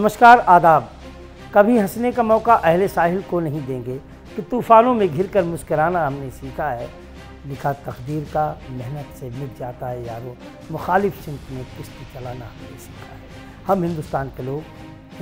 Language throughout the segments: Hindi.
नमस्कार, आदाब। कभी हंसने का मौका अहले साहिल को नहीं देंगे कि तूफ़ानों में घिरकर मुस्कुराना हमने सीखा है। लिखा तकदीर का मेहनत से मिट जाता है यारो, मुखालिफ सिमत में किश्ती चलाना हमने सीखा है। हम हिंदुस्तान के लोग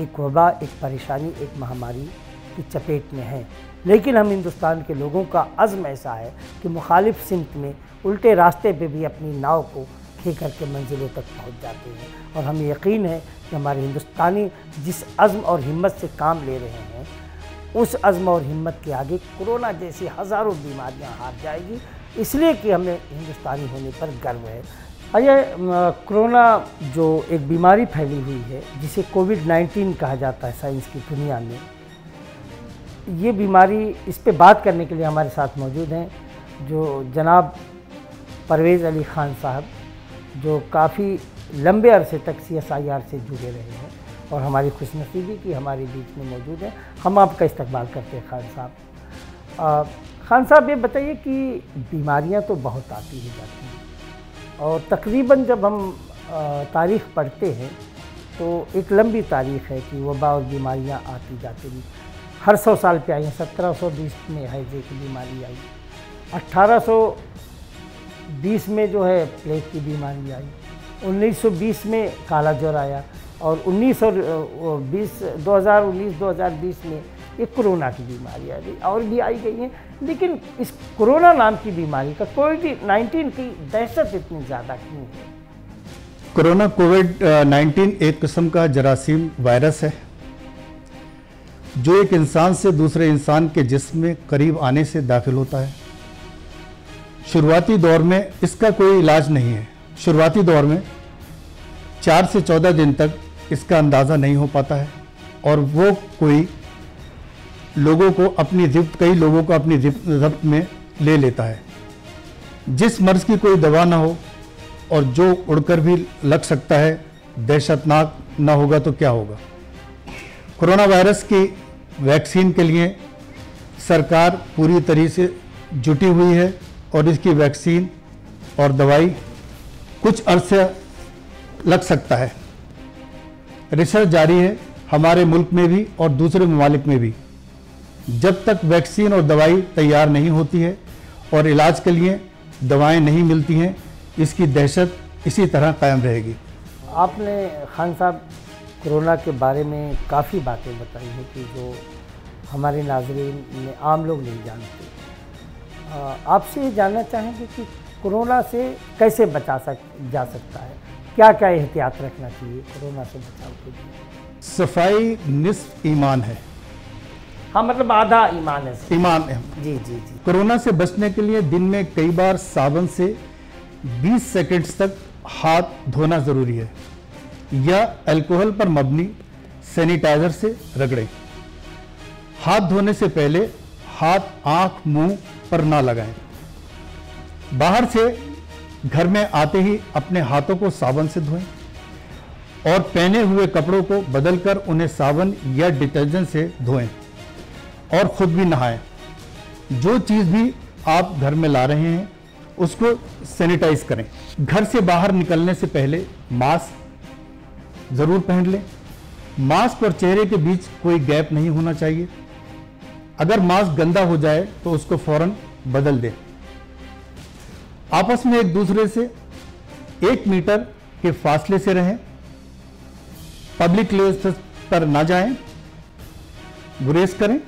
एक वबा, एक परेशानी, एक महामारी की चपेट में हैं, लेकिन हम हिंदुस्तान के लोगों का अज़्म ऐसा है कि मुखालिफ सिमत में उल्टे रास्ते पे भी अपनी नाव को खे करके मंजिलों तक पहुंच जाते हैं। और हमें यकीन है कि हमारे हिंदुस्तानी जिस अज़्म और हिम्मत से काम ले रहे हैं, उस अज़्म और हिम्मत के आगे कोरोना जैसी हज़ारों बीमारियां हार जाएगी, इसलिए कि हमें हिंदुस्तानी होने पर गर्व है। ये कोरोना जो एक बीमारी फैली हुई है, जिसे कोविड-19 कहा जाता है साइंस की दुनिया में, ये बीमारी, इस पे बात करने के लिए हमारे साथ मौजूद हैं जो जनाब परवेज़ अली ख़ान साहब, जो काफ़ी लंबे अरसे तक CSIR से जुड़े रहे हैं और हमारी खुशनसीबी की हमारे बीच में मौजूद है। हम आपका इस्तकबाल करते हैं खान साहब। खान साहब, ये बताइए कि बीमारियां तो बहुत आती ही जाती हैं और तकरीबन जब हम तारीख़ पढ़ते हैं तो एक लंबी तारीख़ है कि वबा और बीमारियां आती जाती हैं। हर 100 साल पे आई हैं। 1720 में हैजे की बीमारी आई, 1820 में जो है प्लेग की बीमारी आई, 1920 में काला ज्वर आया और 2019-2020 में एक कोरोना की बीमारी आ गई और भी आई गई हैं। लेकिन इस कोरोना नाम की बीमारी का, कोविड-19 की दहशत इतनी ज़्यादा क्यों है? कोरोना कोविड-19 एक किस्म का जरासीम वायरस है जो एक इंसान से दूसरे इंसान के जिस्म में करीब आने से दाखिल होता है। शुरुआती दौर में इसका कोई इलाज नहीं है। शुरुआती दौर में 4 से 14 दिन तक इसका अंदाज़ा नहीं हो पाता है और वो कई लोगों को अपनी गिरफ्त में ले लेता है। जिस मर्ज़ की कोई दवा ना हो और जो उड़कर भी लग सकता है, दहशतनाक ना होगा तो क्या होगा। कोरोना वायरस की वैक्सीन के लिए सरकार पूरी तरह से जुटी हुई है और इसकी वैक्सीन और दवाई कुछ अरसे लग सकता है। रिसर्च जारी है हमारे मुल्क में भी और दूसरे ममालिक में भी। जब तक वैक्सीन और दवाई तैयार नहीं होती है और इलाज के लिए दवाएं नहीं मिलती हैं, इसकी दहशत इसी तरह कायम रहेगी। आपने खान साहब कोरोना के बारे में काफ़ी बातें बताई हैं कि जो हमारे नाज़रीन में आम लोग नहीं जानते। आपसे ये जानना चाहेंगे कि कोरोना से कैसे जा सकता है, क्या क्या एहतियात रखना चाहिए कोरोना से बचाव के लिए? सफाई निस्फ ईमान है। हाँ, मतलब आधा ईमान है। ईमान है। जी जी जी। कोरोना से बचने के लिए दिन में कई बार साबुन से 20 सेकंड्स तक हाथ धोना ज़रूरी है या अल्कोहल पर मबनी सैनिटाइज़र से रगड़ें। हाथ धोने से पहले हाथ, आँख, मुंह पर ना लगाएं। बाहर से घर में आते ही अपने हाथों को साबुन से धोएं और पहने हुए कपड़ों को बदलकर उन्हें साबुन या डिटर्जेंट से धोएं और खुद भी नहाएं। जो चीज़ भी आप घर में ला रहे हैं उसको सैनिटाइज करें। घर से बाहर निकलने से पहले मास्क ज़रूर पहन लें। मास्क और चेहरे के बीच कोई गैप नहीं होना चाहिए। अगर मास्क गंदा हो जाए तो उसको फौरन बदल दें। आपस में एक दूसरे से 1 मीटर के फासले से रहें। पब्लिक प्लेस पर ना जाएं, गुरेज करें।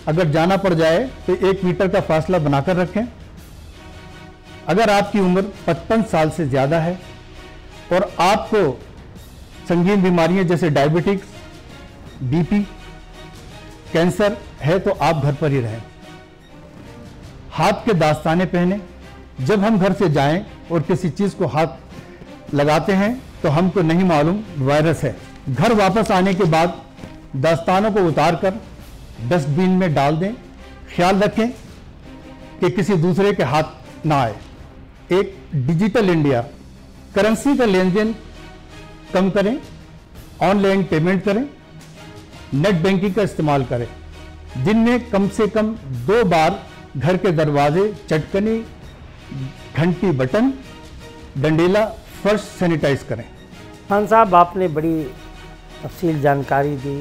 अगर जाना पड़ जाए तो 1 मीटर का फासला बनाकर रखें। अगर आपकी उम्र 55 साल से ज़्यादा है और आपको संगीन बीमारियां जैसे डायबिटिक्स, BP, कैंसर है तो आप घर पर ही रहें। हाथ के दास्ताने पहने। जब हम घर से जाएं और किसी चीज़ को हाथ लगाते हैं तो हमको नहीं मालूम वायरस है। घर वापस आने के बाद दास्तानों को उतारकर डस्टबिन में डाल दें। ख्याल रखें कि किसी दूसरे के हाथ ना आए। एक डिजिटल इंडिया, करेंसी का लेन देन कम करें। ऑनलाइन पेमेंट करें। नेट बैंकिंग का इस्तेमाल करें। दिन में कम से कम 2 बार घर के दरवाजे, चटकनी, घंटी, बटन, डंडेला, फर्श सैनिटाइज करें। खान साहब, आपने बड़ी तफसील जानकारी दी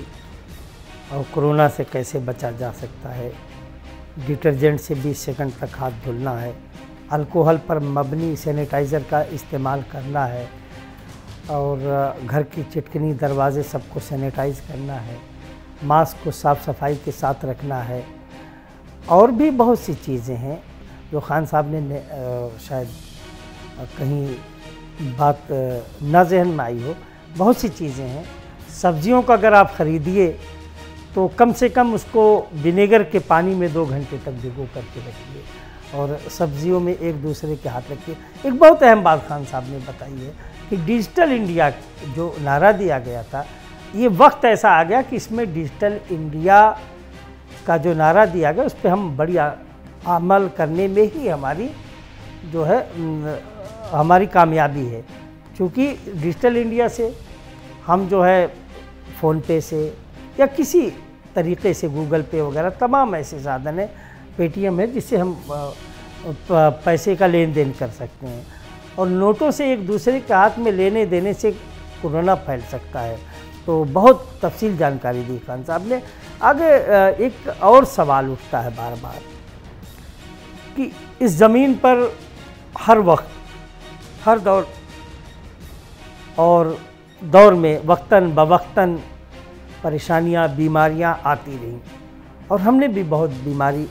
और कोरोना से कैसे बचा जा सकता है। डिटर्जेंट से 20 सेकंड तक हाथ धुलना है, अल्कोहल पर मबनी सैनिटाइज़र का इस्तेमाल करना है और घर की चिटकनी दरवाजे सबको सैनिटाइज़ करना है, मास्क को साफ़ सफाई के साथ रखना है। और भी बहुत सी चीज़ें हैं जो खान साहब ने शायद कहीं बात ना जहन में आई हो। बहुत सी चीज़ें हैं। सब्जियों का अगर आप ख़रीदिए तो कम से कम उसको विनेगर के पानी में 2 घंटे तक भिगो करके रखिए और सब्जियों में एक दूसरे के हाथ रखिए। एक बहुत अहम बात खान साहब ने बताई है कि डिजिटल इंडिया जो नारा दिया गया था, ये वक्त ऐसा आ गया कि इसमें डिजिटल इंडिया का जो नारा दिया गया उस पर हम बड़ी अमल करने में ही हमारी जो है हमारी कामयाबी है। क्योंकि डिजिटल इंडिया से हम जो है फ़ोन पे से या किसी तरीके से गूगल पे वगैरह तमाम ऐसे साधन है, पेटीएम है, जिससे हम पैसे का लेन देन कर सकते हैं। और नोटों से एक दूसरे के हाथ में लेने देने से कोरोना फैल सकता है। तो बहुत तफसील जानकारी दी खान साहब ने। आगे एक और सवाल उठता है बार बार कि इस ज़मीन पर हर वक्त हर दौर में वक्तन बवक्तन परेशानियां, बीमारियां आती रहीं और हमने भी बहुत बीमारी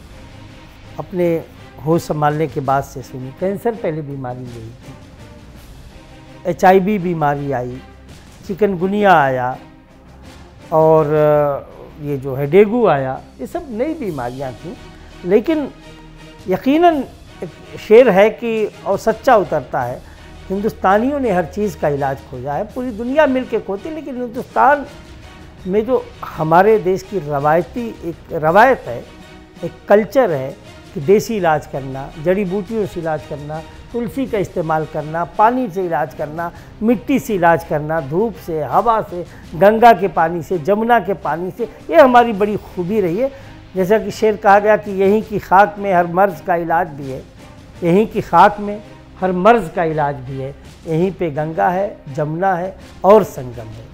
अपने होश संभालने के बाद से सुनी। कैंसर पहले बीमारी नहीं थी, HIV बीमारी आई, चिकनगुनिया आया और ये जो है डेंगू आया, ये सब नई बीमारियां थीं। लेकिन यकीनन शेर है कि और सच्चा उतरता है, हिंदुस्तानियों ने हर चीज़ का इलाज खोजा है। पूरी दुनिया मिल के खोती, लेकिन हिंदुस्तान में जो हमारे देश की रवायती एक रवायत है, एक कल्चर है कि देसी इलाज करना, जड़ी बूटियों से इलाज करना, तुलसी का इस्तेमाल करना, पानी से इलाज करना, मिट्टी से इलाज करना, धूप से, हवा से, गंगा के पानी से, जमुना के पानी से, ये हमारी बड़ी खूबी रही है। जैसा कि शेर कहा गया कि यहीं की खाक में हर मर्ज़ का इलाज भी है, यहीं की खाक में हर मर्ज़ का इलाज भी है, यहीं पे गंगा है, जमुना है और संगम है।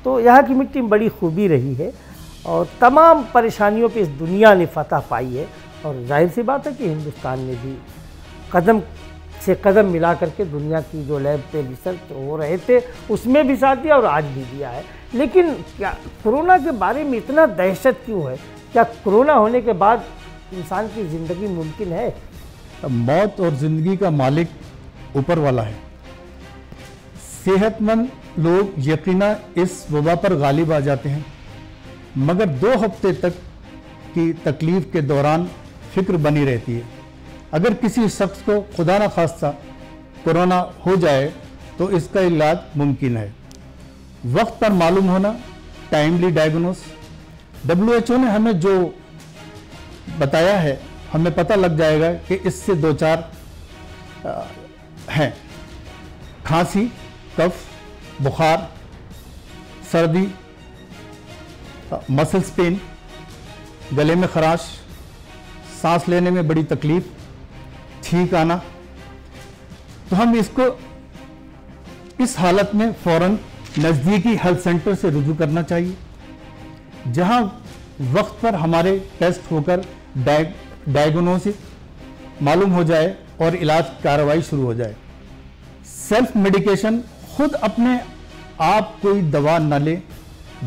तो यहाँ की मिट्टी में बड़ी खूबी रही है और तमाम परेशानियों पे इस दुनिया ने फतह पाई है। और जाहिर सी बात है कि हिंदुस्तान ने भी कदम से कदम मिला करके दुनिया की जो लैब पे रिसर्च हो रहे थे उसमें भी साथ दिया और आज भी दिया है। लेकिन क्या कोरोना के बारे में इतना दहशत क्यों है? क्या कोरोना होने के बाद इंसान की ज़िंदगी मुमकिन है? मौत और ज़िंदगी का मालिक ऊपर वाला है। सेहतमंद लोग यकीना इस वबा पर गालिब आ जाते हैं, मगर 2 हफ्ते तक की तकलीफ के दौरान फिक्र बनी रहती है। अगर किसी शख्स को खुदा न खास्ता कोरोना हो जाए तो इसका इलाज मुमकिन है। वक्त पर मालूम होना, टाइमली डायग्नोस। WHO ने हमें जो बताया है, हमें पता लग जाएगा कि इससे 2-4 हैं: खांसी, कफ, बुखार, सर्दी, मसल्स पेन, गले में खराश, सांस लेने में बड़ी तकलीफ, छींक आना। तो हम इसको इस हालत में फ़ौरन नज़दीकी हेल्थ सेंटर से रुजू करना चाहिए, जहां वक्त पर हमारे टेस्ट होकर डायग्नोसिस मालूम हो जाए और इलाज कार्रवाई शुरू हो जाए। सेल्फ मेडिकेशन, खुद अपने आप कोई दवा न ले,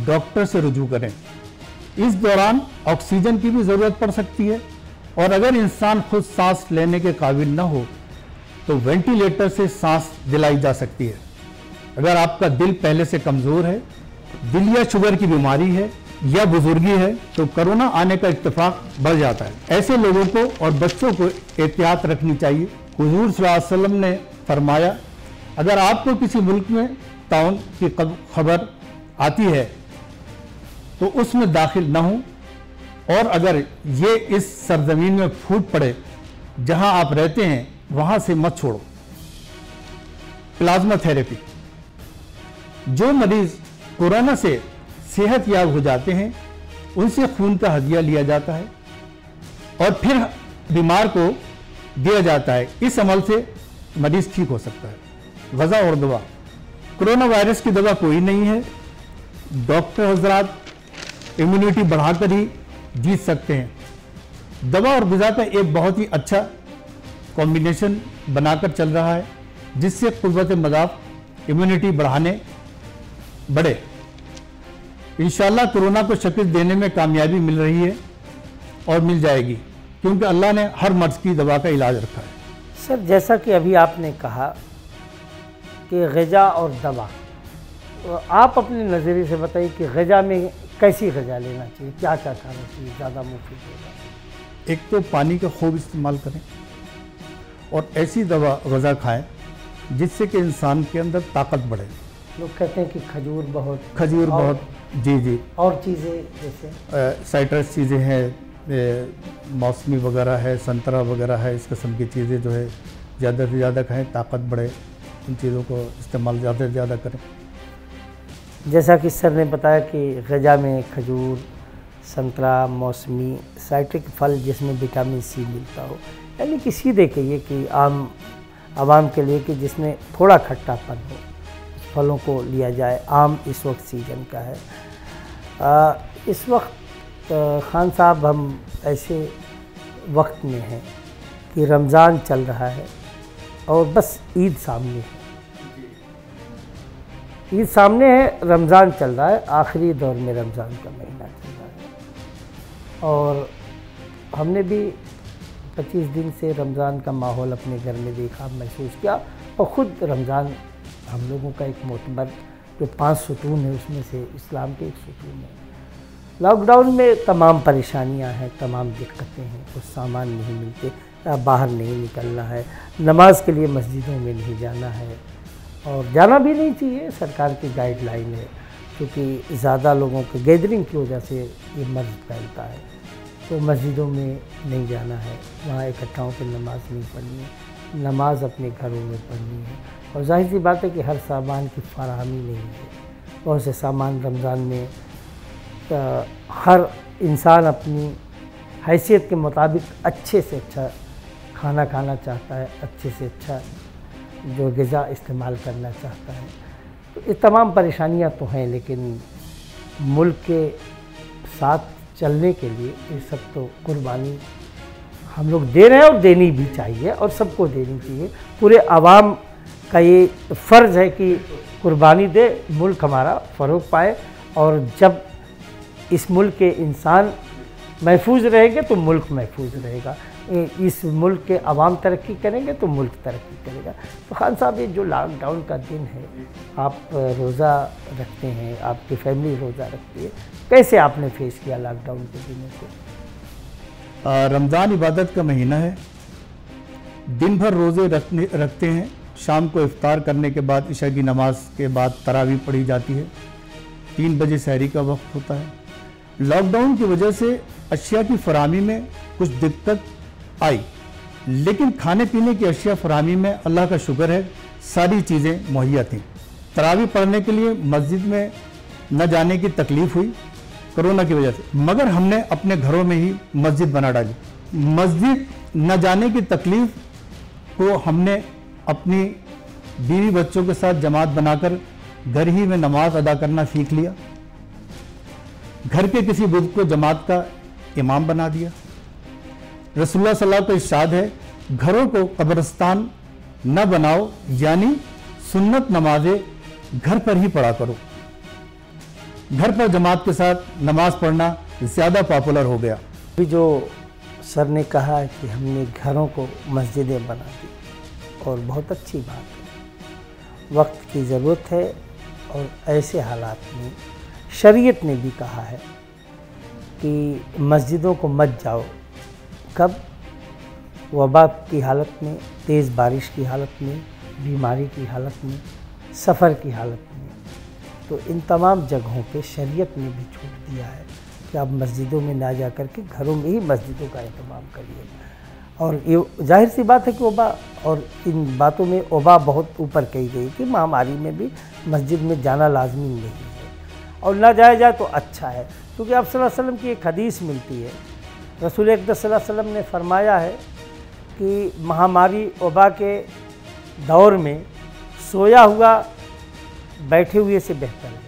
डॉक्टर से रुजू करें। इस दौरान ऑक्सीजन की भी ज़रूरत पड़ सकती है और अगर इंसान खुद सांस लेने के काबिल न हो तो वेंटिलेटर से सांस दिलाई जा सकती है। अगर आपका दिल पहले से कमज़ोर है, दिल या शुगर की बीमारी है या बुजुर्गी है, तो कोरोना आने का इत्तेफाक बढ़ जाता है। ऐसे लोगों को और बच्चों को एहतियात रखनी चाहिए। हुजूर सल्लल्लाहु अलैहि वसल्लम ने फरमाया, अगर आपको किसी मुल्क में ताउन की खबर आती है तो उसमें दाखिल न हो, और अगर ये इस सरजमीन में फूट पड़े जहां आप रहते हैं वहां से मत छोड़ो। प्लाज्मा थेरेपी, जो मरीज कोरोना से सेहत याब हो जाते हैं उनसे खून का हदिया लिया जाता है और फिर बीमार को दिया जाता है। इस अमल से मरीज ठीक हो सकता है। गज़ा और दवा, कोरोना वायरस की दवा कोई नहीं है, डॉक्टर हजरात इम्यूनिटी बढ़ाकर ही जीत सकते हैं। दवा और ग़िज़ा का एक बहुत ही अच्छा कॉम्बिनेशन बनाकर चल रहा है, जिससे क़ुव्वत मदाफ़ इम्यूनिटी बढ़े। इंशाअल्लाह कोरोना को शिकस्त देने में कामयाबी मिल रही है और मिल जाएगी, क्योंकि अल्लाह ने हर मर्ज़ की दवा का इलाज रखा है। सर, जैसा कि अभी आपने कहा कि ग़िज़ा और दवा, तो आप अपने नज़रिए से बताइए कि ग़िज़ा में कैसी ग़िज़ा लेना चाहिए, क्या क्या खाना चाहिए ज़्यादा मुफीद होगा? एक तो पानी का खूब इस्तेमाल करें और ऐसी दवा ग़िज़ा खाएं जिससे कि इंसान के अंदर ताकत बढ़े। लोग कहते हैं कि खजूर बहुत जी और चीज़ें जैसे साइट्रस चीज़ें हैं, मौसमी वगैरह है, संतरा वगैरह है, इस किस्म की चीज़ें जो है ज़्यादा से ज़्यादा खाएं, ताकत बढ़े। इन चीज़ों को इस्तेमाल ज़्यादा से ज़्यादा करें। जैसा कि सर ने बताया कि ग़िज़ा में खजूर, संतरा, मौसमी, साइट्रिक फल जिसमें विटामिन सी मिलता हो, यानी कि सीधे कहिए कि आवाम के लिए कि जिसमें थोड़ा खट्टापन हो, फलों को लिया जाए। आम इस वक्त सीजन का है। इस वक्त खान साहब हम ऐसे वक्त में हैं कि रमज़ान चल रहा है और बस ईद सामने है। ईद सामने है, रमज़ान चल रहा है, आखिरी दौर में रमज़ान का महीना चल रहा है और हमने भी 25 दिन से रमज़ान का माहौल अपने घर में देखा, महसूस किया और ख़ुद रमज़ान हम लोगों का एक मोतबर जो 5 सुतून है उसमें से इस्लाम के एक सुतून है। लॉकडाउन में तमाम परेशानियां हैं, तमाम दिक्कतें हैं, कुछ सामान नहीं मिलते, बाहर नहीं निकलना है, नमाज के लिए मस्जिदों में नहीं जाना है और जाना भी नहीं चाहिए, सरकार की गाइडलाइन है, क्योंकि ज़्यादा लोगों के गैदरिंग की वजह से ये मर्ज़ फैलता है। तो मस्जिदों में नहीं जाना है, वहाँ इकट्ठा होकर नमाज नहीं पढ़नी है, नमाज अपने घरों में पढ़नी है। और जाहिर सी बात है कि हर सामान की फराहमी नहीं है, बहुत से सामान रमज़ान में हर इंसान अपनी हैसियत के मुताबिक अच्छे से अच्छा खाना खाना चाहता है, अच्छे से अच्छा जो ग़िज़ा इस्तेमाल करना चाहता है। तो ये तमाम परेशानियां तो हैं, लेकिन मुल्क के साथ चलने के लिए ये सब तो कुर्बानी हम लोग दे रहे हैं और देनी भी चाहिए और सबको देनी चाहिए। पूरे आवाम का ये फ़र्ज़ है कि कुर्बानी दे, मुल्क हमारा फ़रोग़ पाए और जब इस मुल्क के इंसान महफूज रहेंगे तो मुल्क महफूज रहेगा। इस मुल्क के अवाम तरक्की करेंगे तो मुल्क तरक्की करेगा। तो खान साहब, ये जो लॉकडाउन का दिन है, आप रोज़ा रखते हैं, आपकी फैमिली रोज़ा रखती है, कैसे आपने फेस किया लॉकडाउन के दिनों को? रमज़ान इबादत का महीना है, दिन भर रोज़े रखते हैं। शाम को इफ्तार करने के बाद इशा की नमाज के बाद तरावी पढ़ी जाती है। 3 बजे सहरी का वक्त होता है। लॉकडाउन की वजह से अशिया की फराहमी में कुछ दिक्कत आई, लेकिन खाने पीने की अशिया फराहमी में अल्लाह का शुक्र है सारी चीज़ें मुहैया थीं। तरावी पढ़ने के लिए मस्जिद में न जाने की तकलीफ़ हुई कोरोना की वजह से, मगर हमने अपने घरों में ही मस्जिद बना डाली। मस्जिद न जाने की तकलीफ़ को हमने अपनी बीवी बच्चों के साथ जमात बनाकर घर ही में नमाज अदा करना सीख लिया। घर के किसी बुज़ुर्ग को जमात का इमाम बना दिया। रसूलुल्लाह सल्लल्लाहु अलैहि वसल्लम का इरशाद है, घरों को कब्रिस्तान न बनाओ, यानी सुन्नत नमाजें घर पर ही पढ़ा करो। घर पर जमात के साथ नमाज पढ़ना ज़्यादा पॉपुलर हो गया। अभी जो सर ने कहा कि हमने घरों को मस्जिदें बना दी और बहुत अच्छी बात है, वक्त की ज़रूरत है और ऐसे हालात में शरीयत ने भी कहा है कि मस्जिदों को मत जाओ। कब? वबा की हालत में, तेज़ बारिश की हालत में, बीमारी की हालत में, सफ़र की हालत में। तो इन तमाम जगहों पे शरीयत ने भी छूट दिया है कि आप मस्जिदों में ना जा कर के घरों में ही मस्जिदों का इंतमाम करिए। और ये जाहिर सी बात है कि वबा, और इन बातों में वबा बहुत ऊपर कही गई कि महामारी में भी मस्जिद में जाना लाजमी नहीं है और ना जाया जाए तो अच्छा है, क्योंकि आप सल्लल्लाहु अलैहि वसल्लम की एक हदीस मिलती है। रसूल अक़दस सल्लल्लाहु अलैहि वसल्लम ने फरमाया है कि महामारी वबा के दौर में सोया हुआ बैठे हुए से बेहतर है।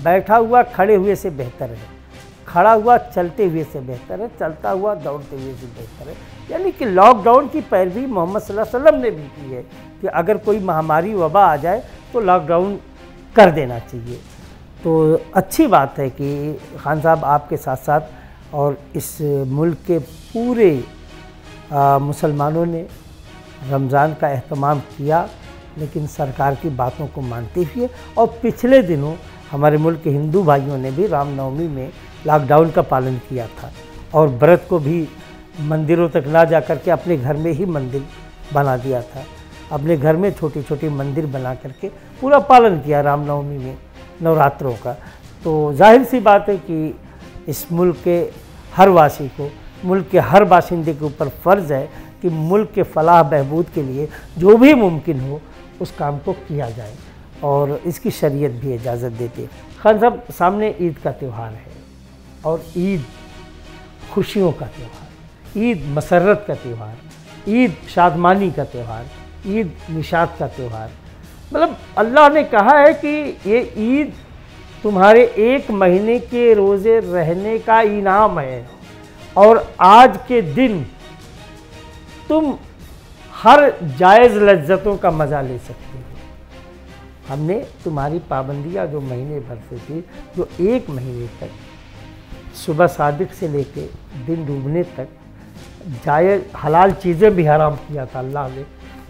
बैठा हुआ खड़े हुए से बेहतर है, खड़ा हुआ चलते हुए से बेहतर है, चलता हुआ दौड़ते हुए से बेहतर है। यानी कि लॉकडाउन की पैरवी मोहम्मद सल्लल्लाहु अलैहि वसल्लम ने भी की है कि अगर कोई महामारी वबा आ जाए तो लॉकडाउन कर देना चाहिए। तो अच्छी बात है कि खान साहब आपके साथ साथ और इस मुल्क के पूरे मुसलमानों ने रमज़ान का एहतमाम किया, लेकिन सरकार की बातों को मानते हुए। और पिछले दिनों हमारे मुल्क के हिंदू भाइयों ने भी रामनवमी में लॉकडाउन का पालन किया था और व्रत को भी मंदिरों तक ना जा कर के अपने घर में ही मंदिर बना दिया था। अपने घर में छोटी छोटी मंदिर बना करके पूरा पालन किया रामनवमी में नवरात्रों का। तो जाहिर सी बात है कि इस मुल्क के हर वासी को, मुल्क के हर बाशिंदे के ऊपर फ़र्ज़ है कि मुल्क के फलाह बहबूद के लिए जो भी मुमकिन हो उस काम को किया जाए, और इसकी शरीयत भी इजाज़त देती है। खान साहब, सामने ईद का त्यौहार है और ईद खुशियों का त्यौहार, ईद मसरत का त्यौहार, ईद शादमानी का त्यौहार, ईद निशात का त्यौहार। मतलब अल्लाह ने कहा है कि ये ईद तुम्हारे 1 महीने के रोज़े रहने का इनाम है और आज के दिन तुम हर जायज़ लज्जतों का मज़ा ले सकते हो। हमने तुम्हारी पाबंदियाँ जो महीने भर से थी, जो 1 महीने तक सुबह सादिक से लेके दिन डूबने तक जायज़ हलाल चीज़ें भी हराम किया था अल्लाह ने,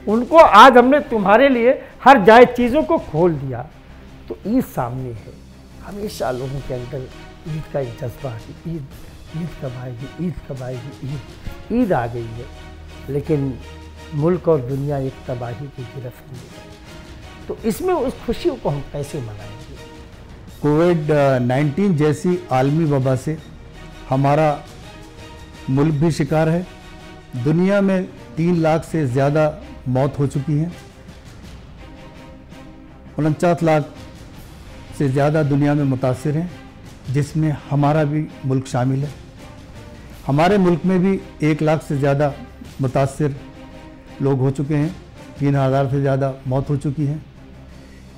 उनको आज हमने तुम्हारे लिए हर जायज़ चीज़ों को खोल दिया। तो ईद सामने है, हमेशा लोगों के अंदर ईद का एक जज्बा है, ईद कब आएगी, ईद कब आएगी, ईद आ गई है, लेकिन मुल्क और दुनिया एक तबाही की गिरफ्त में है। तो इसमें उस खुशियों को हम कैसे मनाएंगे? कोविड-19 जैसी आलमी वबा से हमारा मुल्क भी शिकार है। दुनिया में 3 लाख से ज़्यादा मौत हो चुकी हैं, 49 लाख से ज़्यादा दुनिया में मुतासिर हैं, जिसमें हमारा भी मुल्क शामिल है। हमारे मुल्क में भी 1 लाख से ज़्यादा मुतासिर लोग हो चुके हैं, 3000 से ज़्यादा मौत हो चुकी है।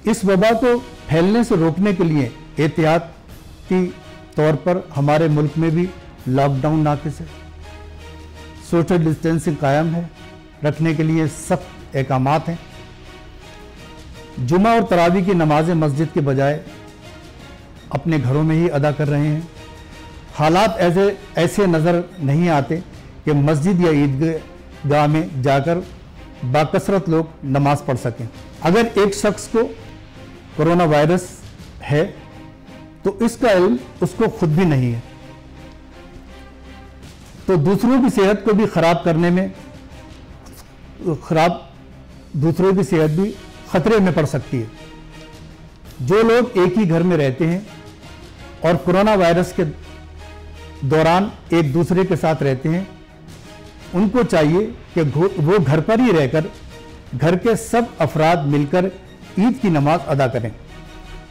इस वबा को फैलने से रोकने के लिए एहतियाती तौर पर हमारे मुल्क में भी लॉकडाउन नाकिस है, सोशल डिस्टेंसिंग कायम है, रखने के लिए सख्त अहकामात हैं। जुमा और तरावी की नमाज़ें मस्जिद के बजाय अपने घरों में ही अदा कर रहे हैं। हालात ऐसे नज़र नहीं आते कि मस्जिद या ईदगाह में जाकर बाकसरत लोग नमाज पढ़ सकें। अगर एक शख्स को कोरोना वायरस है तो इसका इल्म उसको खुद भी नहीं है, तो दूसरों की सेहत को भी खराब करने में दूसरों की सेहत भी खतरे में पड़ सकती है। जो लोग एक ही घर में रहते हैं और कोरोना वायरस के दौरान एक दूसरे के साथ रहते हैं, उनको चाहिए कि वो घर पर ही रहकर घर के सब अफराद मिलकर ईद की नमाज अदा करें।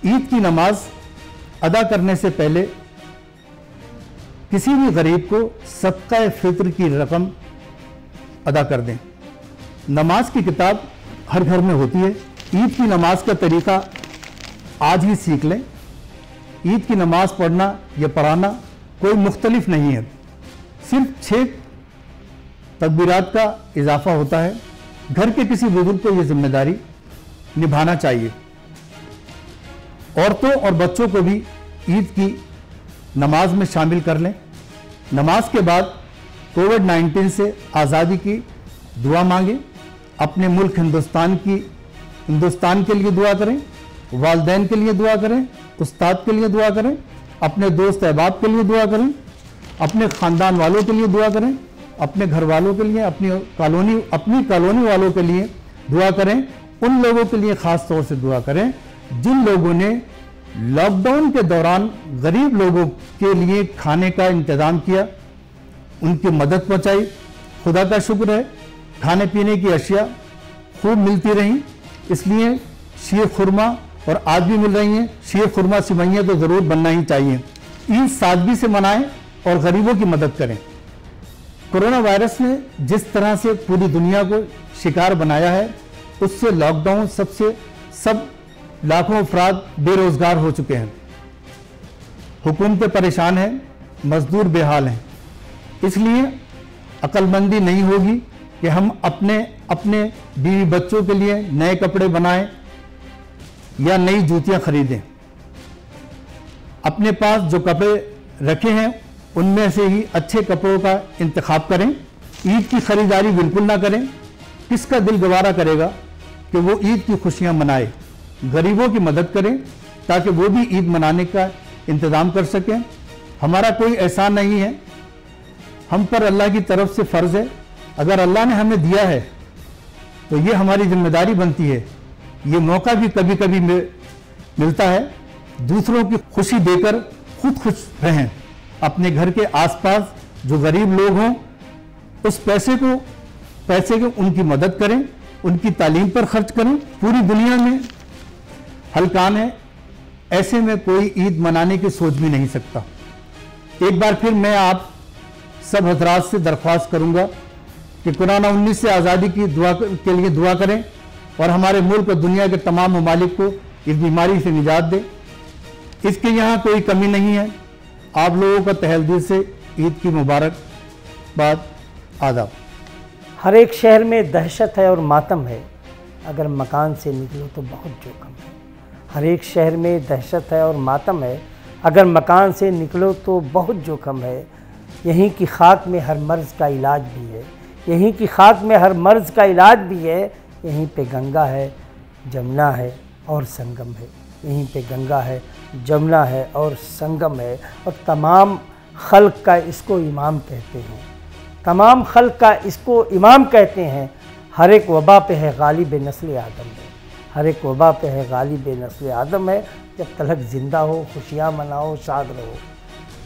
ईद की नमाज अदा करने से पहले किसी भी गरीब को सदका फित्र की रकम अदा कर दें। नमाज की किताब हर घर में होती है। ईद की नमाज का तरीका आज ही सीख लें। ईद की नमाज पढ़ना या पढ़ाना कोई मुख्तलिफ नहीं है, सिर्फ 6 तकबीरात का इजाफा होता है। घर के किसी बुजुर्ग को यह जिम्मेदारी निभाना चाहिए। औरतों और बच्चों को भी ईद की नमाज में शामिल कर लें। नमाज के बाद कोविड-19 से आज़ादी की दुआ मांगें। अपने मुल्क हिंदुस्तान के लिए दुआ करें, वालिदैन के लिए दुआ करें, उस्ताद के लिए दुआ करें, अपने दोस्त अहबाब के लिए दुआ करें, अपने ख़ानदान वालों के लिए दुआ करें, अपने घर वालों के लिए, अपनी कॉलोनी वालों के लिए दुआ करें। उन लोगों के लिए ख़ास तौर से दुआ करें जिन लोगों ने लॉकडाउन के दौरान गरीब लोगों के लिए खाने का इंतज़ाम किया, उनकी मदद पहुंचाई। खुदा का शुक्र है खाने पीने की अशिया खूब मिलती रहीं, इसलिए शीर खुरमा और आज भी मिल रही हैं। शीर खुरमा सिवैयाँ तो ज़रूर बनना ही चाहिए। ईद सादगी से मनाएं और गरीबों की मदद करें। कोरोना वायरस ने जिस तरह से पूरी दुनिया को शिकार बनाया है, उससे लॉकडाउन सब लाखों अफराद बेरोजगार हो चुके हैं। हुकूमतें परेशान हैं, मजदूर बेहाल हैं। इसलिए अक्लमंदी नहीं होगी कि हम अपने अपने बीवी बच्चों के लिए नए कपड़े बनाएं या नई जूतियां खरीदें। अपने पास जो कपड़े रखे हैं उनमें से ही अच्छे कपड़ों का इंतखाब करें। ईद की खरीदारी बिल्कुल ना करें। किसका दिल गवारा करेगा कि वो ईद की खुशियां मनाए। गरीबों की मदद करें ताकि वो भी ईद मनाने का इंतज़ाम कर सकें। हमारा कोई एहसान नहीं है, हम पर अल्लाह की तरफ से फ़र्ज़ है। अगर अल्लाह ने हमें दिया है तो ये हमारी जिम्मेदारी बनती है। ये मौका भी कभी कभी मिलता है। दूसरों की खुशी देकर खुद खुश रहें। अपने घर के आसपास जो गरीब लोग हों उस पैसे को उनकी मदद करें, उनकी तालीम पर खर्च करें। पूरी दुनिया में हलकान है, ऐसे में कोई ईद मनाने की सोच भी नहीं सकता। एक बार फिर मैं आप सब हजरात से दरख्वास्त करूंगा कि कोरोना 19 से आज़ादी की के लिए दुआ करें और हमारे मुल्क और दुनिया के तमाम ममालिक को इस बीमारी से निजात दें। इसके यहाँ कोई कमी नहीं है। आप लोगों का तहे दिल से ईद की मुबारकबाद, आदाब। हर एक शहर में दहशत है और मातम है, अगर मकान से निकलो तो बहुत जोखम है। हर एक शहर में दहशत है और मातम है, अगर मकान से निकलो तो बहुत जोखम है। यहीं की खाक में हर मर्ज़ का इलाज भी है, यहीं की खाक में हर मर्ज़ का इलाज भी है। यहीं पे गंगा है, जमुना है और संगम है। यहीं पे गंगा है, जमुना है और संगम है। और तमाम खल्क का इसको इमाम कहते हैं, तमाम खल्क का इसको इमाम कहते हैं। हर एक वबा पे है गालिब नस्ल आदम है, हर एक वबा पे है गालिब नस्ल आदम है। जब तलक ज़िंदा हो खुशियाँ मनाओ शाद रहो,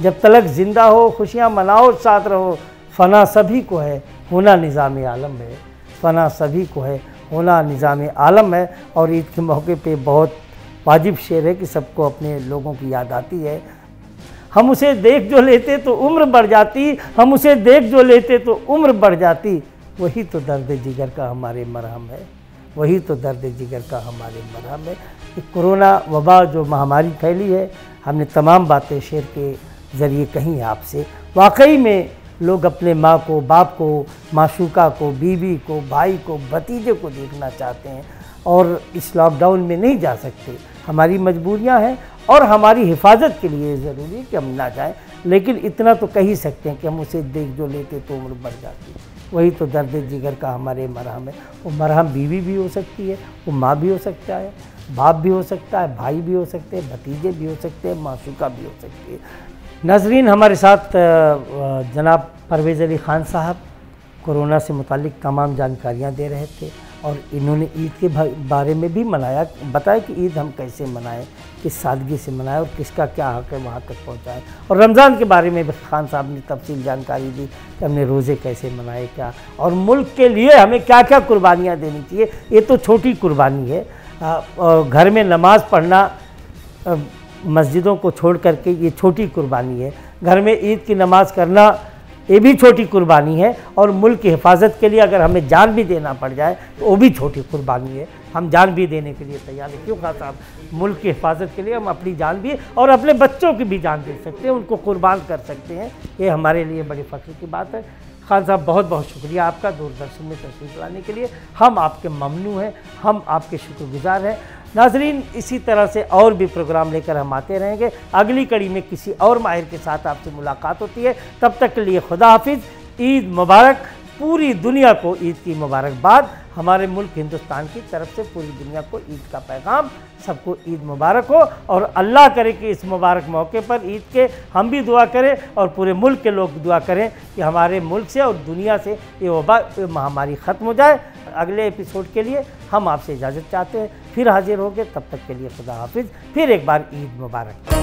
जब तलक ज़िंदा हो खुशियाँ मनाओ शाद रहो। फ़ना सभी को है होना निज़ाम आलम है, फ़ना सभी को है होना निज़ाम आलम है। और ईद के मौके पे बहुत वाजिब शेर है कि सबको अपने लोगों की याद आती है। हम उसे देख जो लेते तो उम्र बढ़ जाती, हम उसे देख जो लेते तो उम्र बढ़ जाती। वही तो दर्द जिगर का हमारे मरहम है, वही तो दर्द जिगर का हमारे मरहम है। कि कोरोना वबा जो महामारी फैली है, हमने तमाम बातें शेर के ज़रिए कहीं आपसे। वाकई में लोग अपने माँ को, बाप को, माशूका को, बीवी को, भाई को, भतीजे को देखना चाहते हैं और इस लॉकडाउन में नहीं जा सकते। हमारी मजबूरियां हैं और हमारी हिफाजत के लिए ज़रूरी है कि हम ना जाएं, लेकिन इतना तो कह ही सकते हैं कि हम उसे देख जो लेते तो उम्र बढ़ जाती। वही तो दर्द जिगर का हमारे मरहम है। वो मरहम बीवी भी हो सकती है, वो माँ भी हो सकता है, बाप भी हो सकता है, भाई भी हो सकते हैं, भतीजे भी हो सकते हैं, माशूका भी हो सकती है। नाज़रीन, हमारे साथ जनाब परवेज़ अली ख़ान साहब कोरोना से मुतालिक तमाम जानकारियाँ दे रहे थे और इन्होंने ईद के बारे में भी बताया कि ईद हम कैसे मनाएं, किस सादगी से मनाएं और किसका क्या हक़ है वहाँ तक पहुँचाएं। और रमज़ान के बारे में भी खान साहब ने तफसील जानकारी दी कि हमने रोज़े कैसे मनाए, क्या और मुल्क के लिए हमें क्या क्या कुर्बानियाँ देनी चाहिए। ये तो छोटी कुर्बानी है, घर में नमाज़ पढ़ना मस्जिदों को छोड़ करके ये छोटी कुर्बानी है। घर में ईद की नमाज़ करना ये भी छोटी कुर्बानी है। और मुल्क की हिफाजत के लिए अगर हमें जान भी देना पड़ जाए तो वो भी छोटी कुर्बानी है। हम जान भी देने के लिए तैयार हैं। क्यों खान साहब, मुल्क की हिफाजत के लिए हम अपनी जान भी और अपने बच्चों की भी जान दे सकते हैं, उनको कुर्बान कर सकते हैं। ये हमारे लिए बड़ी फ़ख्र की बात है। खान साहब, बहुत बहुत शुक्रिया आपका दूरदर्शन में तशरीफ़ लाने के लिए। हम आपके ममनू हैं, हम आपके शुक्रगुज़ार हैं। नाज़रीन, इसी तरह से और भी प्रोग्राम लेकर हम आते रहेंगे। अगली कड़ी में किसी और माहिर के साथ आपसे मुलाकात होती है। तब तक के लिए खुदा हाफिज़। ईद मुबारक। पूरी दुनिया को ईद की मुबारकबाद। हमारे मुल्क हिंदुस्तान की तरफ से पूरी दुनिया को ईद का पैगाम। सबको ईद मुबारक हो और अल्लाह करे कि इस मुबारक मौके पर ईद के हम भी दुआ करें और पूरे मुल्क के लोग दुआ करें कि हमारे मुल्क से और दुनिया से ये वबा महामारी ख़त्म हो जाए। अगले एपिसोड के लिए हम आपसे इजाज़त चाहते हैं, फिर हाजिर होंगे। तब तक के लिए खुदा हाफिज़। फिर एक बार ईद मुबारक।